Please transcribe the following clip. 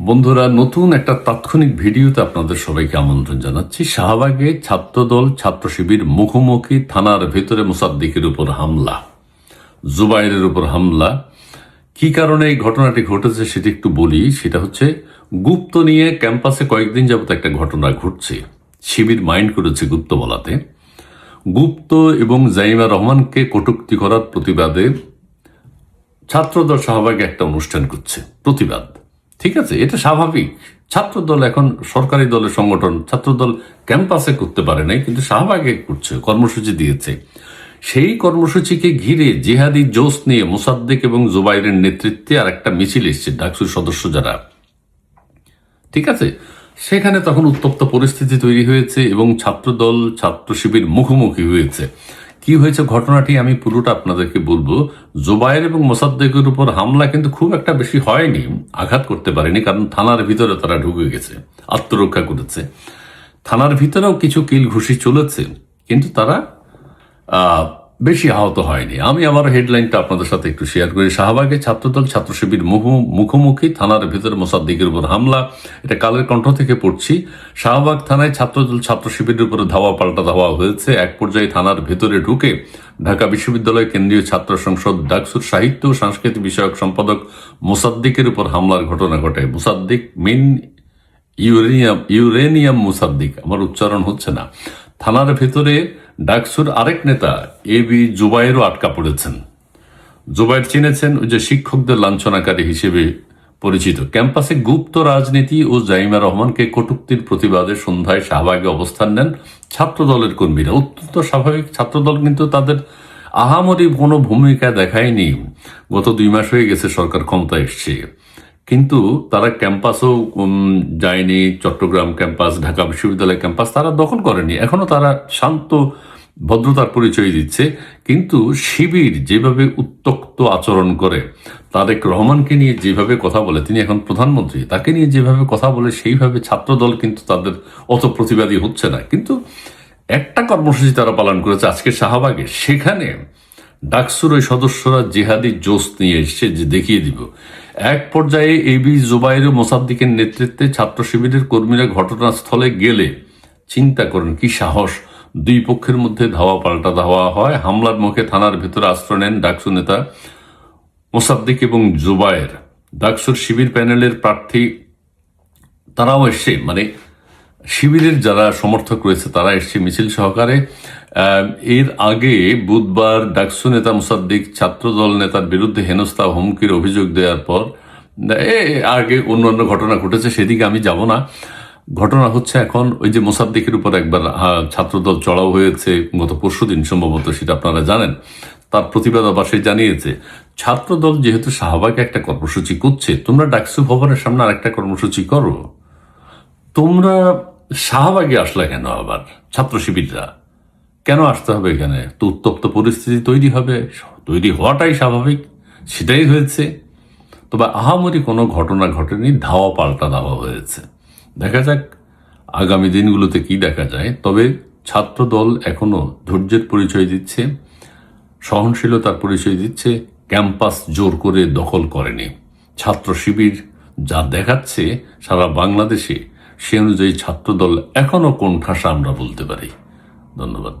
বন্ধুরা, নতুন একটা তাৎক্ষণিক ভিডিওতে আপনাদের সবাইকে আমন্ত্রণ জানাচ্ছি। শাহবাগে ছাত্রদল ছাত্র শিবির মুখোমুখি, থানার ভেতরে মোসাদ্দিকের উপর হামলা, জুবাইরের উপর হামলা। কি কারণে এই ঘটনাটি ঘটেছে সেটি একটু বলি। সেটা হচ্ছে গুপ্ত নিয়ে ক্যাম্পাসে কয়েকদিন যাবত একটা ঘটনা ঘটছে। শিবির মাইন্ড করেছে গুপ্ত বলাতে। গুপ্ত এবং জাইমা রহমানকে কটূক্তি করার প্রতিবাদে ছাত্রদল শাহবাগে একটা অনুষ্ঠান করছে, প্রতিবাদ। ঠিক আছে, এটা স্বাভাবিক। ছাত্রদল এখন সরকারি দলের সংগঠন, ছাত্রদল ক্যাম্পাসে করতে পারে নাই, কিন্তু শাহবাগে করছে, কর্মসূচি দিয়েছে। সেই কর্মসূচিকে ঘিরে জিহাদি জোশ নিয়ে মোসাদ্দেক এবং জুবাইরের নেতৃত্বে আর একটা মিছিল এসছে, ডাকসুর সদস্য যারা। ঠিক আছে, সেখানে তখন উত্তপ্ত পরিস্থিতি তৈরি হয়েছে এবং ছাত্রদল ছাত্র শিবির মুখোমুখি হয়েছে। কি হয়েছে ঘটনাটি আমি পুরোটা আপনাদেরকে বলবো। জুবাইর এবং মোসাদ্দেকের উপর হামলা কিন্তু খুব একটা বেশি হয়নি, আঘাত করতে পারেনি, কারণ থানার ভিতরে তারা ঢুকে গেছে, আত্মরক্ষা করেছে। থানার ভিতরেও কিছু কিল ঘুষি চলেছে, কিন্তু তারা বেশি আহত হয়নি। আমি আবার হেডলাইনটা আপনাদের সাথে একটু শেয়ার করি। শাহবাগে ছাত্রদল ছাত্র শিবির মুখোমুখি, থানার ভিতরে মোসাদ্দেকের উপর হামলা। এটা কালের কণ্ঠ থেকে পড়ছি। শাহবাগ থানায় ছাত্রদল ছাত্র শিবিরের উপরে ধাওয়া পাল্টা ধাওয়া হয়েছে। এক পর্যায়ে থানার ভেতরে ঢুকে ঢাকা বিশ্ববিদ্যালয় কেন্দ্রীয় ছাত্র সংসদ ডাকসুর সাহিত্য ও সাংস্কৃতিক বিষয়ক সম্পাদক মোসাদ্দেকের উপর হামলার ঘটনা ঘটে। মোসাদ্দেক মিন ইউরেনিয়াম মোসাদ্দেক, আমার উচ্চারণ হচ্ছে না। থানার ভেতরে ডাকসুর আরেক নেতা এবি জুবাইরও আটকা পড়েছেন। জুবাইর চিনেছেন, ওই যে শিক্ষকদের লাঞ্ছনাকারী হিসেবে পরিচিত। ক্যাম্পাসে গুপ্ত রাজনীতি ও জাইমা রহমানকে কটূক্তির প্রতিবাদে সন্ধ্যায় শাহবাগে অবস্থান নেন ছাত্রদলের কর্মীরা। অত্যন্ত স্বাভাবিক, ছাত্রদল কিন্তু তাদের আহামরি কোনো ভূমিকা দেখায়নি। গত 2 মাস হয়ে গেছে সরকার ক্ষমতায় এসছে, কিন্তু তারা ক্যাম্পাসও যায়নি। চট্টগ্রাম ক্যাম্পাস, ঢাকা বিশ্ববিদ্যালয় ক্যাম্পাস তারা দখল করেনি। এখনো তারা শান্ত ভদ্রতার পরিচয় দিচ্ছে। কিন্তু শিবির যেভাবে উত্তক্ত আচরণ করে, তারেক রহমানকে নিয়ে যেভাবে কথা বলে, তিনি এখন প্রধানমন্ত্রী, তাকে নিয়ে যেভাবে কথা বলে, সেইভাবে ছাত্রদল কিন্তু তাদের অত প্রতিবাদী হচ্ছে না। কিন্তু একটা কর্মসূচি তারা পালন করেছে আজকে শাহবাগে। সেখানে ডাকসুর ওই সদস্যরা জিহাদি জোশ নিয়ে এসছে, যে দেখিয়ে দিব। এক পর্যায়ে এবি জুবাইর ও মোসাদ্দেকের নেতৃত্বে ছাত্র শিবিরের কর্মীরা ঘটনাস্থলে গেলে, চিন্তা করেন কি সাহস, 2 পক্ষের মধ্যে ধাওয়া পাল্টা ধাওয়া হয়। হামলার মুখে থানার ভিতরে আশ্রয় নেন ডাকসু নেতা মোসাদ্দেক এবং জুবাইর। ডাকসুর শিবির প্যানেলের প্রার্থী তারাও এসছে, মানে শিবিরের যারা সমর্থক রয়েছে তারা এসছে মিছিল সহকারে। এর আগে বুধবার ডাকসু নেতা মোসাদ্দেক ছাত্রদল নেতার বিরুদ্ধে হেনস্থা হুমকির অভিযোগ দেওয়ার পর আগে অন্যান্য ঘটনা ঘটেছে, সেদিকে আমি যাব না। ঘটনা হচ্ছে এখন ওই যে মোসাদ্দেকের উপর একবার ছাত্রদল চড়াও হয়েছে গত পরশুদিন সম্ভবত, সেটা আপনারা জানেন। তার প্রতিবাদ আবার সে জানিয়েছে। ছাত্রদল যেহেতু শাহবাগে একটা কর্মসূচি করছে, তোমরা ডাকসু ভবনের সামনে আর একটা কর্মসূচি করো। তোমরা শাহবাগে আসলে কেন? আবার ছাত্র শিবিররা কেন আসতে হবে এখানে? তো উত্তপ্ত পরিস্থিতি তৈরি হবে, তৈরি হওয়াটাই স্বাভাবিক, সেটাই হয়েছে। তবে আহামরি কোনো ঘটনা ঘটেনি, ধাওয়া পাল্টা ধাওয়া হয়েছে। দেখা যাক আগামী দিনগুলোতে কি দেখা যায়। তবে ছাত্রদল এখনো ধৈর্যের পরিচয় দিচ্ছে, সহনশীলতার পরিচয় দিচ্ছে। ক্যাম্পাস জোর করে দখল করেনি। ছাত্র শিবির যা দেখাচ্ছে সারা বাংলাদেশে, সে অনুযায়ী ছাত্রদল এখনো কোণঠাসা আমরা বলতে পারি। ধন্যবাদ।